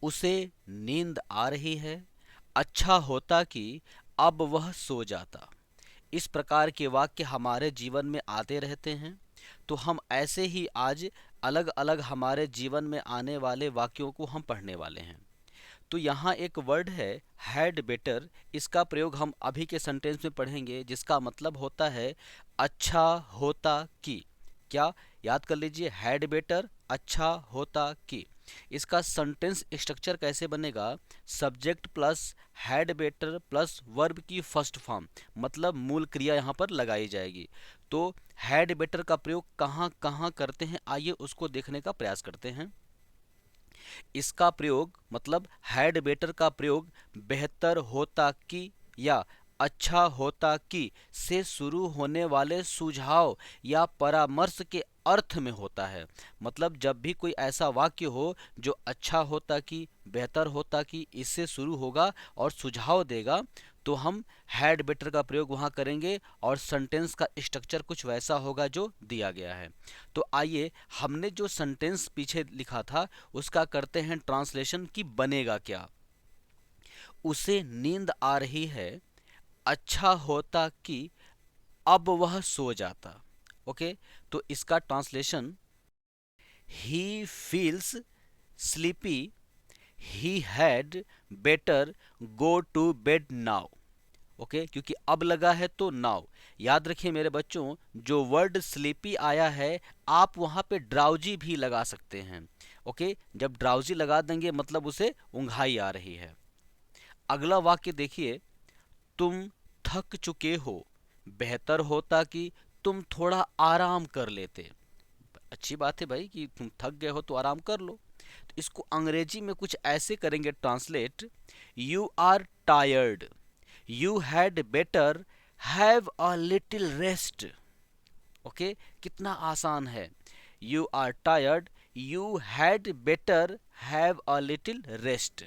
उसे नींद आ रही है, अच्छा होता कि अब वह सो जाता। इस प्रकार के वाक्य हमारे जीवन में आते रहते हैं। तो हम ऐसे ही आज अलग अलग हमारे जीवन में आने वाले वाक्यों को हम पढ़ने वाले हैं। तो यहाँ एक वर्ड है हैड बेटर। इसका प्रयोग हम अभी के सेंटेंस में पढ़ेंगे, जिसका मतलब होता है अच्छा होता कि। क्या? याद कर लीजिए, हैड बेटर अच्छा होता कि। इसका सेंटेंस स्ट्रक्चर कैसे बनेगा? Subject plus had better plus verb की फर्स्ट फॉर्म, मतलब मूल क्रिया यहाँ पर लगाई जाएगी। तो हैड बेटर का प्रयोग कहाँ कहाँ करते हैं, आइए उसको देखने का प्रयास करते हैं। इसका प्रयोग मतलब हैड बेटर का प्रयोग बेहतर होता कि या अच्छा होता कि से शुरू होने वाले सुझाव या परामर्श के अर्थ में होता है। मतलब जब भी कोई ऐसा वाक्य हो जो अच्छा होता कि, बेहतर होता कि इससे शुरू होगा और सुझाव देगा, तो हम हैड बेटर का प्रयोग वहां करेंगे और सेंटेंस का स्ट्रक्चर कुछ वैसा होगा जो दिया गया है। तो आइए, हमने जो सेंटेंस पीछे लिखा था उसका करते हैं ट्रांसलेशन कि बनेगा क्या। उसे नींद आ रही है, अच्छा होता कि अब वह सो जाता। ओके, तो इसका translation, he feels sleepy, he had better go to bed now. Okay, क्योंकि अब लगा है तो नाउ। याद रखिए मेरे बच्चों, जो वर्ड स्लीपी आया है आप वहां पे ड्राउजी भी लगा सकते हैं। ओके, जब ड्राउजी लगा देंगे मतलब उसे ऊंघाई आ रही है। अगला वाक्य देखिए, तुम थक चुके हो, बेहतर होता कि तुम थोड़ा आराम कर लेते। अच्छी बात है भाई कि तुम थक गए हो तो आराम कर लो। तो इसको अंग्रेजी में कुछ ऐसे करेंगे translate, you are tired, you had better have a little rest. Okay, कितना आसान है। You are tired, you had better have a little rest.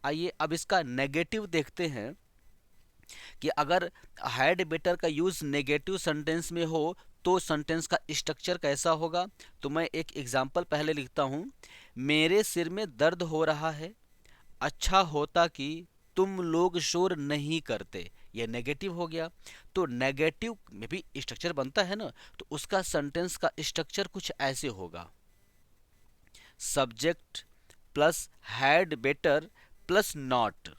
आइए अब इसका नेगेटिव देखते हैं कि अगर हैड बेटर का यूज नेगेटिव सेंटेंस में हो तो सेंटेंस का स्ट्रक्चर कैसा होगा। तो मैं एक एग्जांपल पहले लिखता हूं, मेरे सिर में दर्द हो रहा है, अच्छा होता कि तुम लोग शोर नहीं करते। यह नेगेटिव हो गया। तो नेगेटिव में भी स्ट्रक्चर बनता है ना, तो उसका सेंटेंस का स्ट्रक्चर कुछ ऐसे होगा, subject plus had better plus not.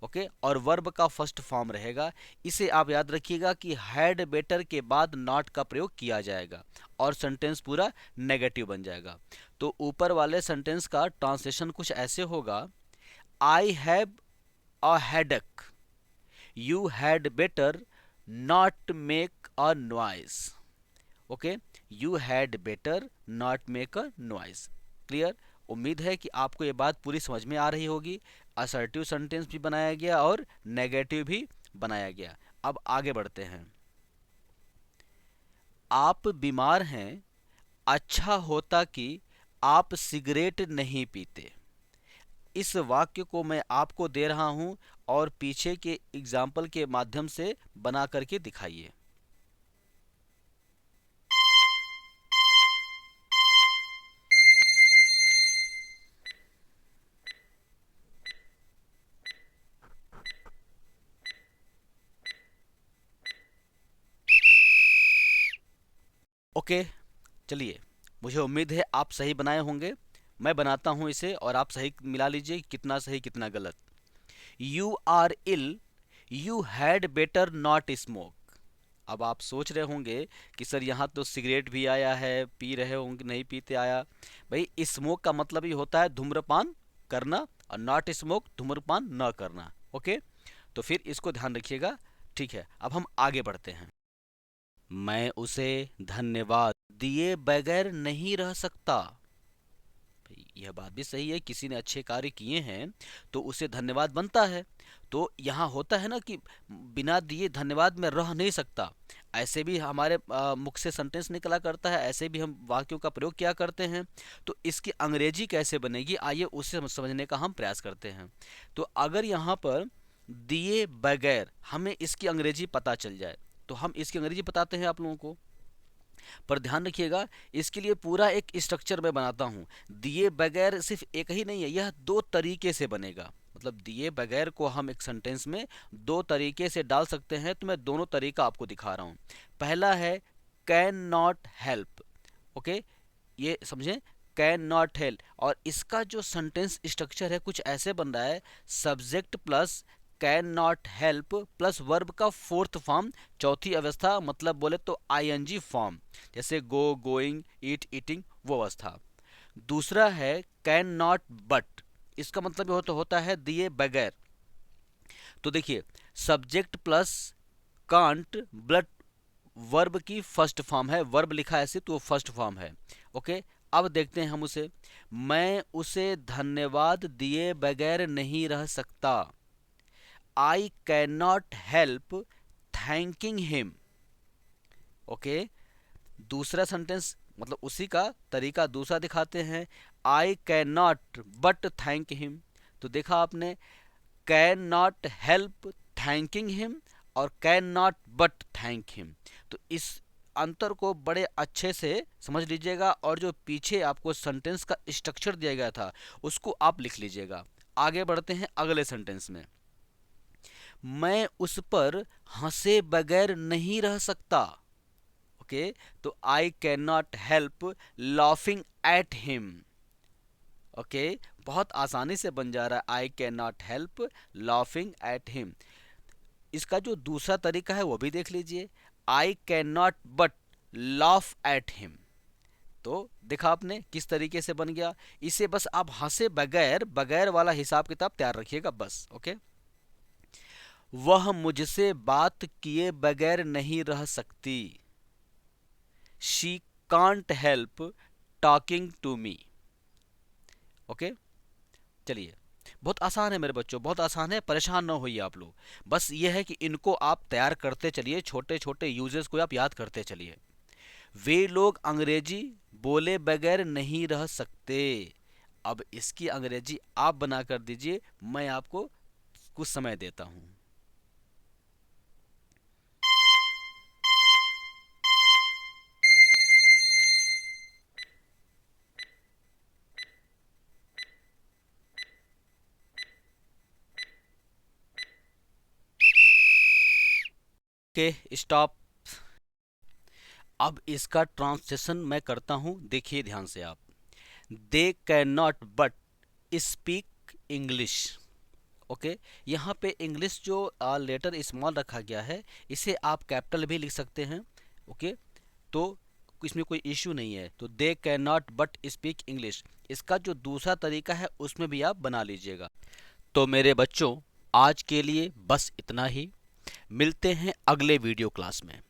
Okay, और वर्ब का फर्स्ट फॉर्म रहेगा। इसे आप याद रखिएगा कि हैड बेटर के बाद नॉट का प्रयोग किया जाएगा और सेंटेंस पूरा नेगेटिव बन जाएगा। तो ऊपर वाले सेंटेंस का ट्रांसलेशन कुछ ऐसे होगा, I have a headache, you had better not make a noise. Okay, you had better not make a noise. Clear? उम्मीद है कि आपको ये बात पूरी समझ में आ रही होगी। असर्टिव सेंटेंस भी बनाया गया और नेगेटिव भी बनाया गया। अब आगे बढ़ते हैं। आप बीमार हैं, अच्छा होता कि आप सिगरेट नहीं पीते। इस वाक्य को मैं आपको दे रहा हूं और पीछे के एग्जाम्पल के माध्यम से बना करके दिखाइए। ओके, चलिए, मुझे उम्मीद है आप सही बनाए होंगे। मैं बनाता हूं इसे और आप सही मिला लीजिए कितना सही कितना गलत। You are ill, you had better not smoke. अब आप सोच रहे होंगे कि सर यहाँ तो सिगरेट भी आया है, पी रहे होंगे, नहीं पीते आया। भाई, स्मोक का मतलब ही होता है धूम्रपान करना और नॉट स्मोक धूम्रपान न करना। ओके, तो फिर इसको ध्यान रखिएगा। ठीक है, अब हम आगे बढ़ते हैं। मैं उसे धन्यवाद दिए बगैर नहीं रह सकता। यह बात भी सही है, किसी ने अच्छे कार्य किए हैं तो उसे धन्यवाद बनता है। तो यहाँ होता है ना कि बिना दिए धन्यवाद में रह नहीं सकता। ऐसे भी हमारे मुख से सेंटेंस निकला करता है, ऐसे भी हम वाक्यों का प्रयोग किया करते हैं। तो इसकी अंग्रेजी कैसे बनेगी, आइए उसे समझने का हम प्रयास करते हैं। तो अगर यहाँ पर दिए बगैर हमें इसकी अंग्रेजी पता चल जाए तो हम इसकी अंग्रेजी बताते हैं आप लोगों को। पर ध्यान रखिएगा, इसके लिए पूरा एक स्ट्रक्चर मैं बनाता हूँ। दिए बगैर सिर्फ एक ही नहीं है, यह दो तरीके से बनेगा। मतलब दिए बगैर को हम एक सेंटेंस में दो तरीके से डाल सकते हैं, तो मैं दोनों तरीका आपको दिखा रहा हूँ। पहला है कैन नॉट हेल्प। ओके, ये समझें, कैन नॉट हेल्प। और इसका जो सेंटेंस स्ट्रक्चर है कुछ ऐसे बन रहा है, subject plus can not help plus verb का फोर्थ फॉर्म, चौथी अवस्था, मतलब बोले तो आईएनजी फॉर्म, जैसे गो, गोइंग, ईट, ईटिंग, वो अवस्था। दूसरा है कैन नॉट बट, इसका मतलब होता है दिए बगैर। तो देखिए, subject plus can't blood verb की फर्स्ट फॉर्म है, वर्ब लिखा है ऐसे तो वो फर्स्ट फॉर्म है। ओके, अब देखते हैं हम उसे। मैं उसे धन्यवाद दिए बगैर नहीं रह सकता। I can not help thanking him. Okay, दूसरा सेंटेंस मतलब उसी का तरीका दूसरा दिखाते हैं, I can not but thank him. तो देखा आपने, can not help thanking him और can not but thank him. तो इस अंतर को बड़े अच्छे से समझ लीजिएगा, और जो पीछे आपको सेंटेंस का स्ट्रक्चर दिया गया था उसको आप लिख लीजिएगा। आगे बढ़ते हैं अगले सेंटेंस में। मैं उस पर हंसे बगैर नहीं रह सकता। ओके, तो आई can not help laughing at him. Okay, बहुत आसानी से बन जा रहा है, आई can not help laughing at him. इसका जो दूसरा तरीका है वो भी देख लीजिए, आई can not but laugh at him. तो देखा आपने किस तरीके से बन गया। इसे बस आप हंसे बगैर बगैर वाला हिसाब किताब तैयार रखिएगा बस। ओके, वह मुझसे बात किए बगैर नहीं रह सकती। She can't help talking to me. Okay, चलिए, बहुत आसान है मेरे बच्चों, बहुत आसान है, परेशान ना होइए आप लोग। बस ये है कि इनको आप तैयार करते चलिए, छोटे छोटे यूजेस को आप याद करते चलिए। वे लोग अंग्रेजी बोले बगैर नहीं रह सकते। अब इसकी अंग्रेजी आप बना कर दीजिए, मैं आपको कुछ समय देता हूं। Okay, stop. अब इसका ट्रांसलेशन मैं करता हूं, देखिए ध्यान से आप। They can not but speak English. Okay, यहाँ पे इंग्लिश जो लेटर स्मॉल रखा गया है, इसे आप कैपिटल भी लिख सकते हैं। ओके, तो इसमें कोई इश्यू नहीं है। तो they can not but speak English, इसका जो दूसरा तरीका है उसमें भी आप बना लीजिएगा। तो मेरे बच्चों, आज के लिए बस इतना ही। मिलते हैं अगले वीडियो क्लास में।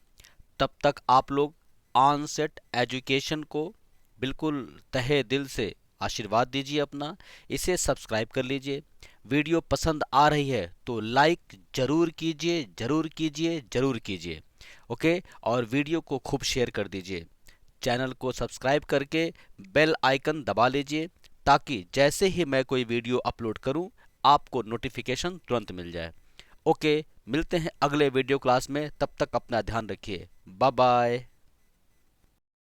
तब तक आप लोग ऑनसेट एजुकेशन को बिल्कुल तहे दिल से आशीर्वाद दीजिए अपना, इसे सब्सक्राइब कर लीजिए। वीडियो पसंद आ रही है तो लाइक जरूर कीजिए, जरूर कीजिए, जरूर कीजिए। ओके, और वीडियो को खूब शेयर कर दीजिए। चैनल को सब्सक्राइब करके बेल आइकन दबा लीजिए, ताकि जैसे ही मैं कोई वीडियो अपलोड करूं आपको नोटिफिकेशन तुरंत मिल जाए। ओके, मिलते हैं अगले वीडियो क्लास में, तब तक अपना ध्यान रखिए। Bye bye.